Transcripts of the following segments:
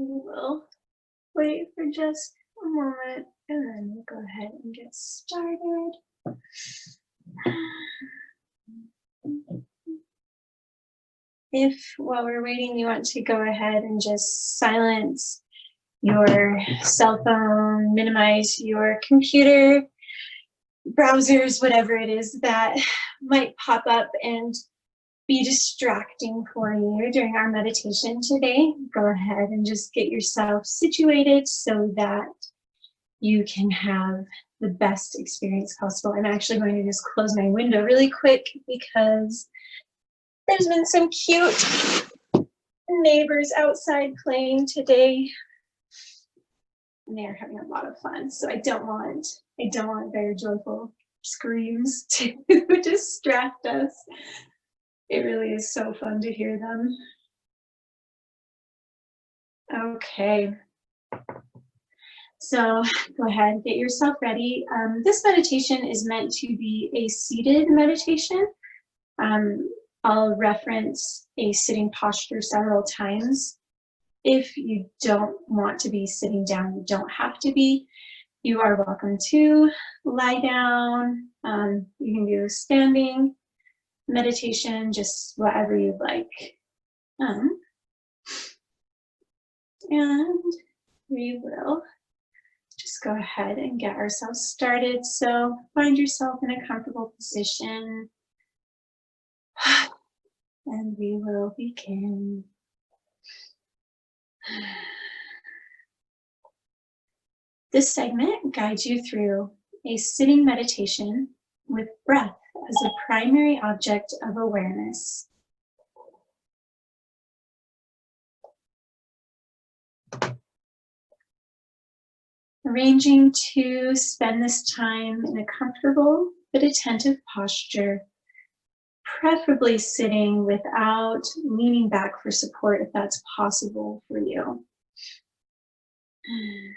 We'll wait for just a moment and then we'll go ahead and get started. If while we're waiting, you want to go ahead and just silence your cell phone, minimize your computer, browsers, whatever it is that might pop up and be distracting for you during our meditation today, go ahead and just get yourself situated so that you can have the best experience possible. I'm actually going to just close my window really quick because there's been some cute neighbors outside playing today. And they are having a lot of fun. So I don't want very joyful screams to distract us. It really is so fun to hear them. Okay. So go ahead, get yourself ready. This meditation is meant to be a seated meditation. I'll reference a sitting posture several times. If you don't want to be sitting down, you don't have to be. You are welcome to lie down. You can do standing meditation, just whatever you'd like. And we will just go ahead and get ourselves started. So find yourself in a comfortable position. And we will begin. This segment guides you through a sitting meditation with breath as a primary object of awareness. Arranging to spend this time in a comfortable but attentive posture, preferably sitting without leaning back for support if that's possible for you.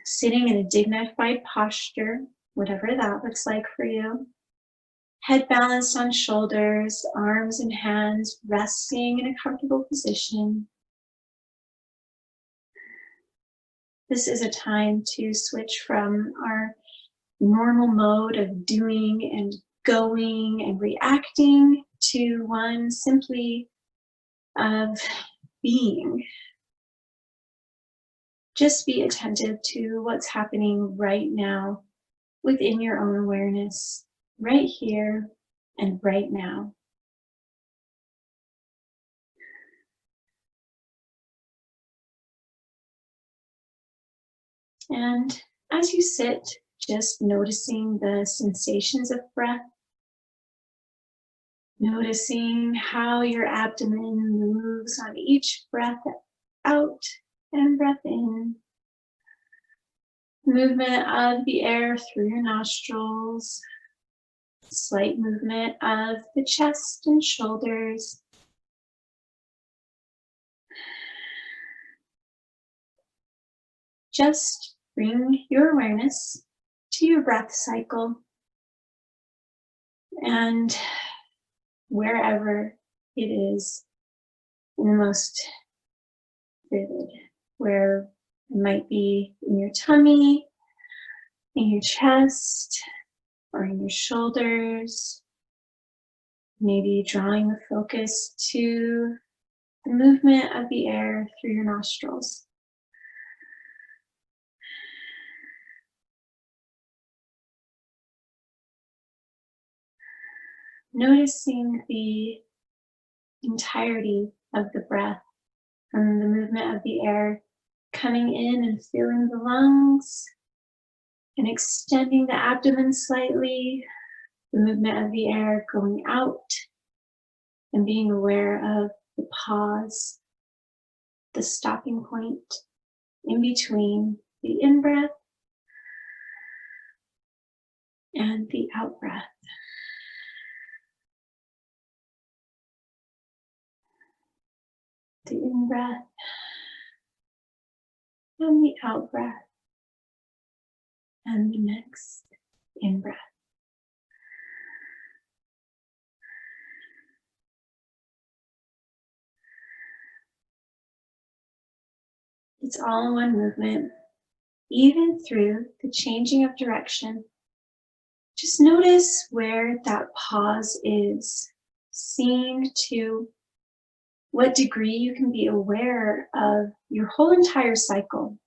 Sitting in a dignified posture, whatever that looks like for you. Head balanced on shoulders, arms and hands resting in a comfortable position. This is a time to switch from our normal mode of doing and going and reacting to one simply of being. Just be attentive to what's happening right now within your own awareness, right here and right now. And as you sit, just noticing the sensations of breath, noticing how your abdomen moves on each breath out and breath in. Movement of the air through your nostrils. Slight movement of the chest and shoulders. Just bring your awareness to your breath cycle and wherever it is in the most vivid, where it might be in your tummy, in your chest, or in your shoulders. Maybe drawing the focus to the movement of the air through your nostrils. Noticing the entirety of the breath from the movement of the air coming in and filling the lungs and extending the abdomen slightly, the movement of the air going out and being aware of the pause, the stopping point in between the in-breath and the out-breath. The in-breath and the out-breath and the next in-breath. It's all one movement, even through the changing of direction. Just notice where that pause is, seeing to what degree you can be aware of your whole entire cycle,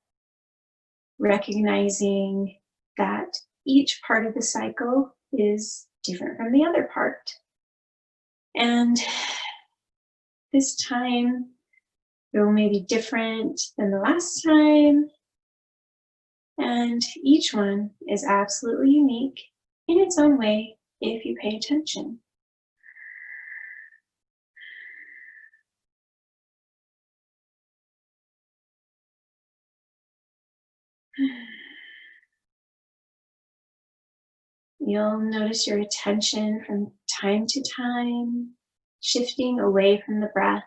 recognizing that each part of the cycle is different from the other part. And this time, it will maybe be different than the last time. And each one is absolutely unique in its own way if you pay attention. You'll notice your attention from time to time shifting away from the breath.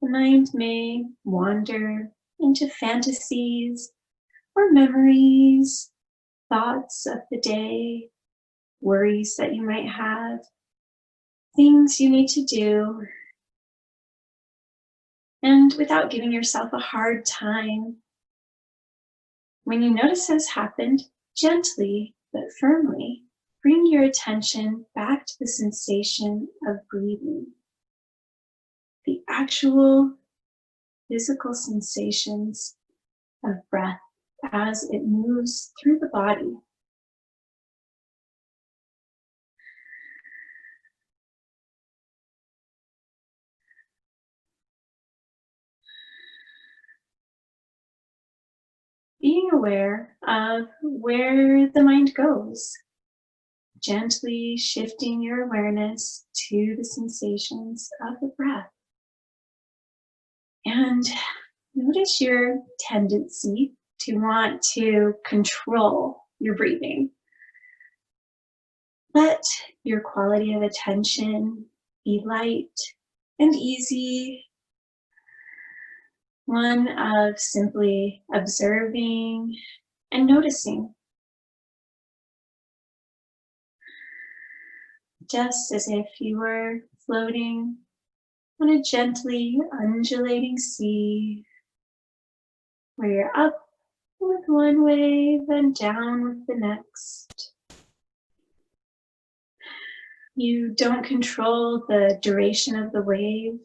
The mind may wander into fantasies or memories, thoughts of the day, worries that you might have, things you need to do. And without giving yourself a hard time, when you notice this happened, gently but firmly bring your attention back to the sensation of breathing. The actual physical sensations of breath as it moves through the body. Being aware of where the mind goes, gently shifting your awareness to the sensations of the breath. And notice your tendency to want to control your breathing. Let your quality of attention be light and easy, one of simply observing and noticing, just as if you were floating on a gently undulating sea, where you're up with one wave and down with the next. You don't control the duration of the wave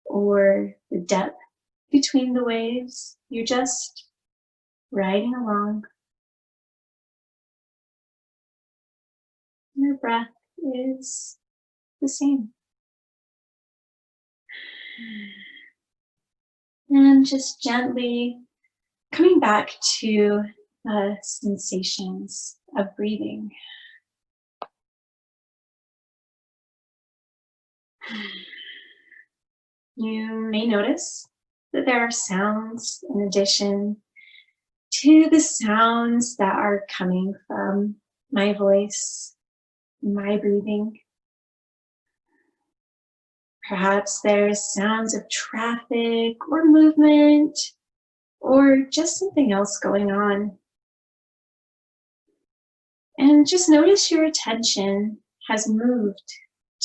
or the depth between the waves. You're just riding along. Your breath is the same. And just gently coming back to the sensations of breathing. You may notice that there are sounds in addition to the sounds that are coming from my voice, my breathing. Perhaps there's sounds of traffic or movement or just something else going on. And just notice your attention has moved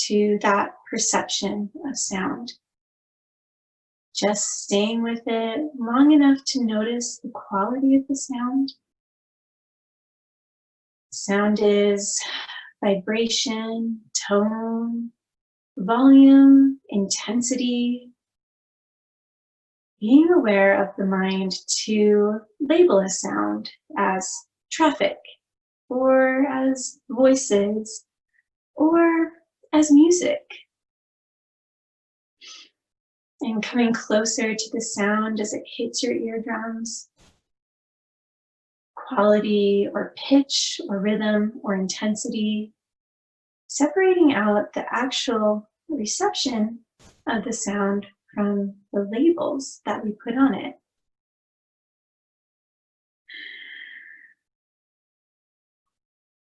to that perception of sound. Just staying with it long enough to notice the quality of the sound. Sound is vibration, tone, volume, intensity. Being aware of the mind to label a sound as traffic, or as voices, or as music. And coming closer to the sound as it hits your eardrums. Quality or pitch or rhythm or intensity. Separating out the actual reception of the sound from the labels that we put on it.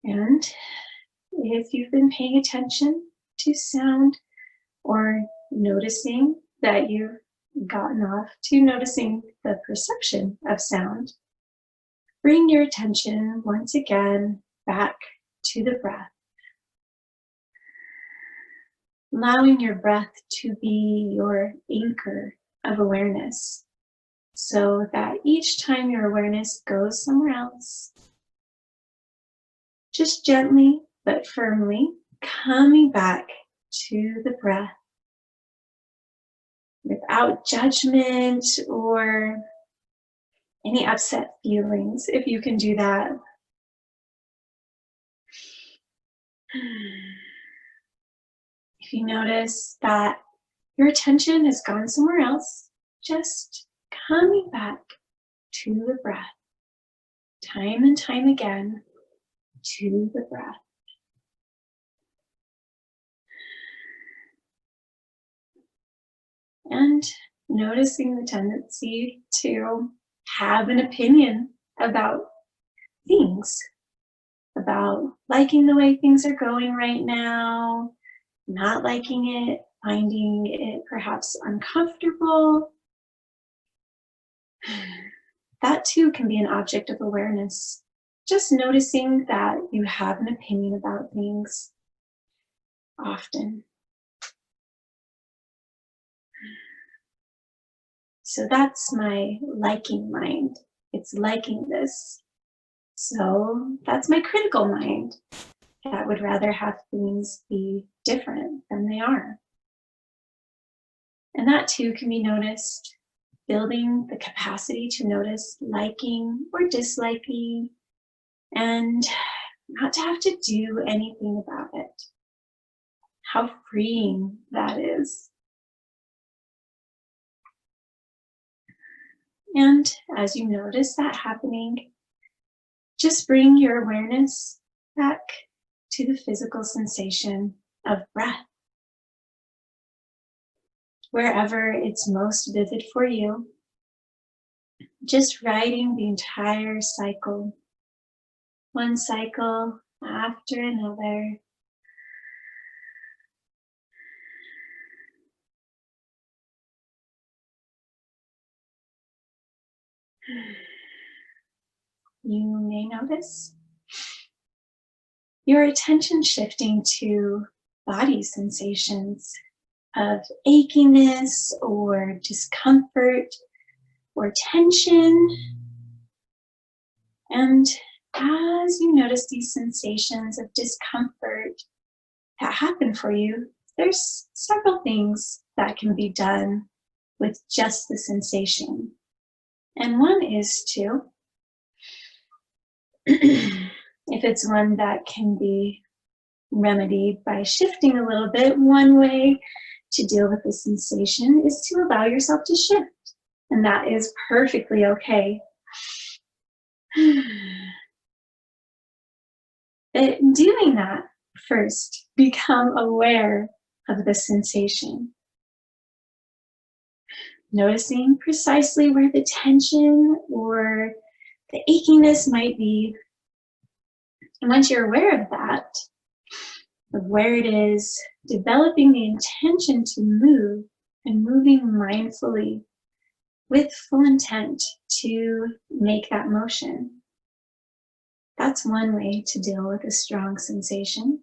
And if you've been paying attention to sound or noticing that you've gotten off to noticing the perception of sound, bring your attention once again back to the breath. Allowing your breath to be your anchor of awareness, so that each time your awareness goes somewhere else, just gently but firmly coming back to the breath without judgment or any upset feelings, if you can do that. If you notice that your attention has gone somewhere else, just coming back to the breath, time and time again, to the breath. And noticing the tendency to have an opinion about things, about liking the way things are going right now, not liking it, finding it perhaps uncomfortable. That too can be an object of awareness. Just noticing that you have an opinion about things often. So that's my liking mind. It's liking this. So that's my critical mind that would rather have things be different than they are. And that too can be noticed, building the capacity to notice liking or disliking and not to have to do anything about it. How freeing that is. And as you notice that happening, just bring your awareness back to the physical sensation of breath. Wherever it's most vivid for you, just riding the entire cycle, one cycle after another. You may notice your attention shifting to body sensations of achiness or discomfort or tension. And as you notice these sensations of discomfort that happen for you, there's several things that can be done with just the sensation. And one is to, if it's one that can be remedied by shifting a little bit, one way to deal with the sensation is to allow yourself to shift. And that is perfectly okay. But doing that, first, become aware of the sensation. Noticing precisely where the tension or the achiness might be. And once you're aware of that, of where it is, developing the intention to move and moving mindfully with full intent to make that motion. That's one way to deal with a strong sensation.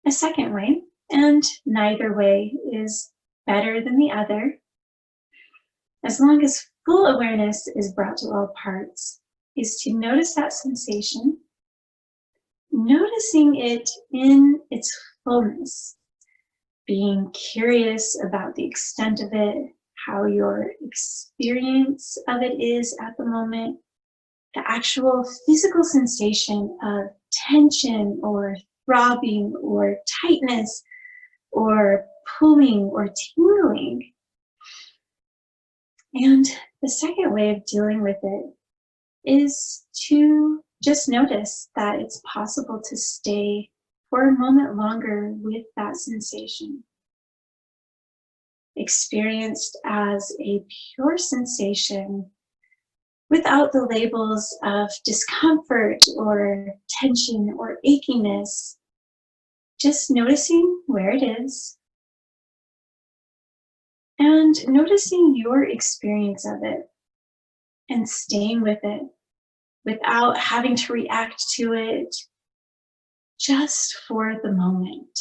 A second way, and neither way is better than the other, as long as full awareness is brought to all parts, is to notice that sensation, noticing it in its fullness, being curious about the extent of it, how your experience of it is at the moment, the actual physical sensation of tension or throbbing or tightness or pulling or tingling. And the second way of dealing with it is to just notice that it's possible to stay for a moment longer with that sensation, experienced as a pure sensation without the labels of discomfort or tension or achiness, just noticing where it is and noticing your experience of it and staying with it without having to react to it, just for the moment.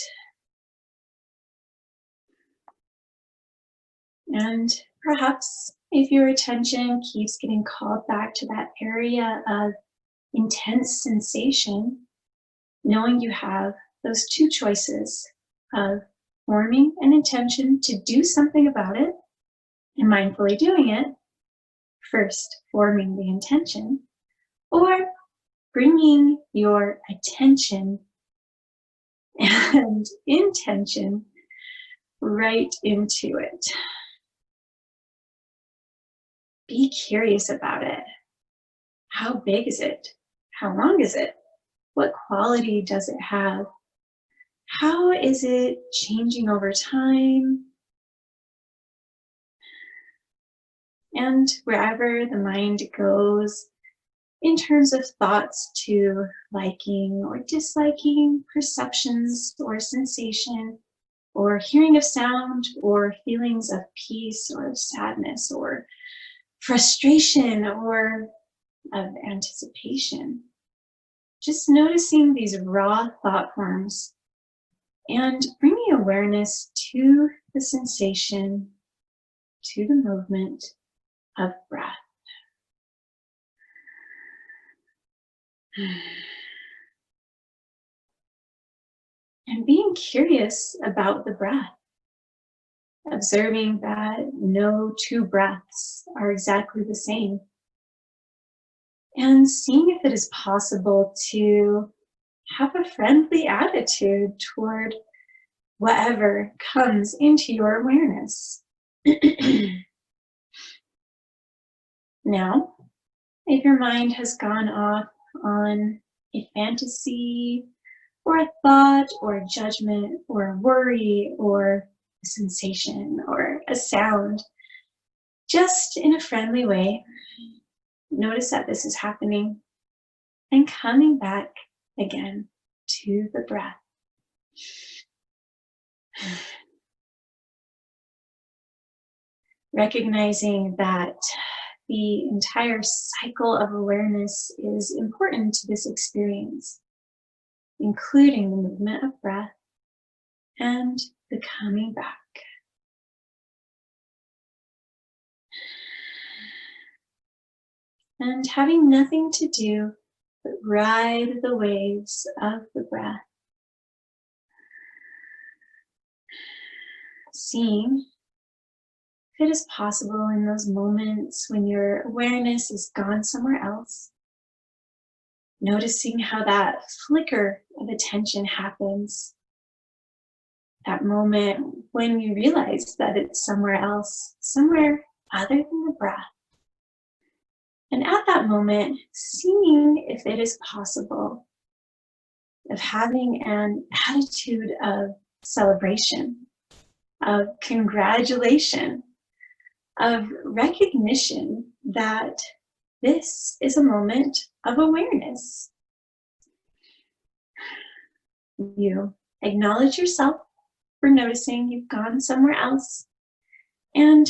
And Perhaps if your attention keeps getting called back to that area of intense sensation, knowing you have those two choices of forming an intention to do something about it and mindfully doing it, first forming the intention, or bringing your attention and intention right into it. Be curious about it. How big is it? How long is it? What quality does it have? How is it changing over time? And wherever the mind goes, in terms of thoughts to liking or disliking, perceptions or sensation, or hearing of sound, or feelings of peace or of sadness, or frustration, or of anticipation. Just noticing these raw thought forms and bringing awareness to the sensation, to the movement of breath. And being curious about the breath, observing that no two breaths are exactly the same, and seeing if it is possible to have a friendly attitude toward whatever comes into your awareness. Now, if your mind has gone off on a fantasy, or a thought, or a judgment, or a worry, or a sensation, or a sound, just in a friendly way, notice that this is happening and coming back again to the breath. Recognizing that the entire cycle of awareness is important to this experience, including the movement of breath and the coming back. And having nothing to do but ride the waves of the breath. Seeing if it is possible in those moments when your awareness is gone somewhere else, noticing how that flicker of attention happens. That moment when you realize that it's somewhere else, somewhere other than the breath. And at that moment, seeing if it is possible of having an attitude of celebration, of congratulation, of recognition that this is a moment of awareness. You acknowledge yourself for noticing you've gone somewhere else, and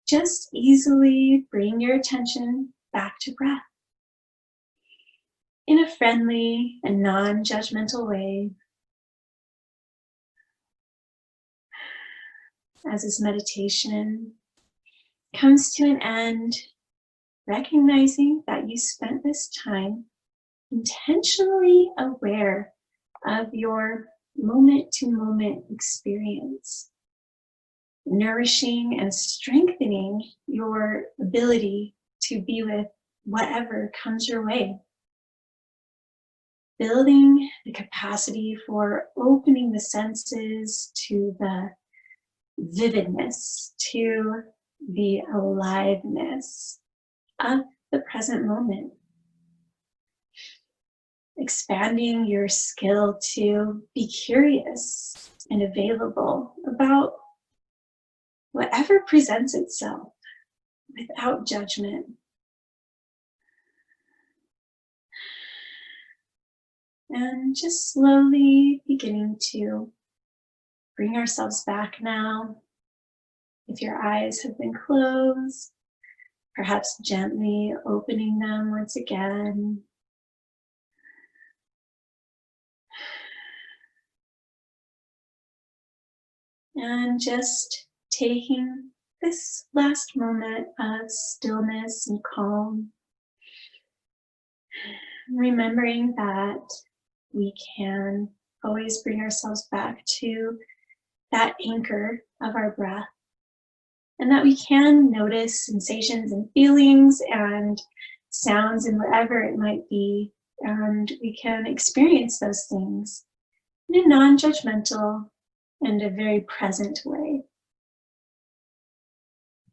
just easily bring your attention back to breath in a friendly and non-judgmental way. As this meditation comes to an end, recognizing that you spent this time intentionally aware of your moment-to-moment experience, nourishing and strengthening your ability to be with whatever comes your way, building the capacity for opening the senses to the vividness, to the aliveness of the present moment. Expanding your skill to be curious and available about whatever presents itself without judgment. And just slowly beginning to bring ourselves back now. If your eyes have been closed, perhaps gently opening them once again. And just taking this last moment of stillness and calm, remembering that we can always bring ourselves back to that anchor of our breath, and that we can notice sensations and feelings and sounds and whatever it might be, and we can experience those things in a non-judgmental and a very present way.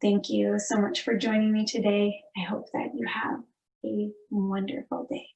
Thank you so much for joining me today. I hope that you have a wonderful day.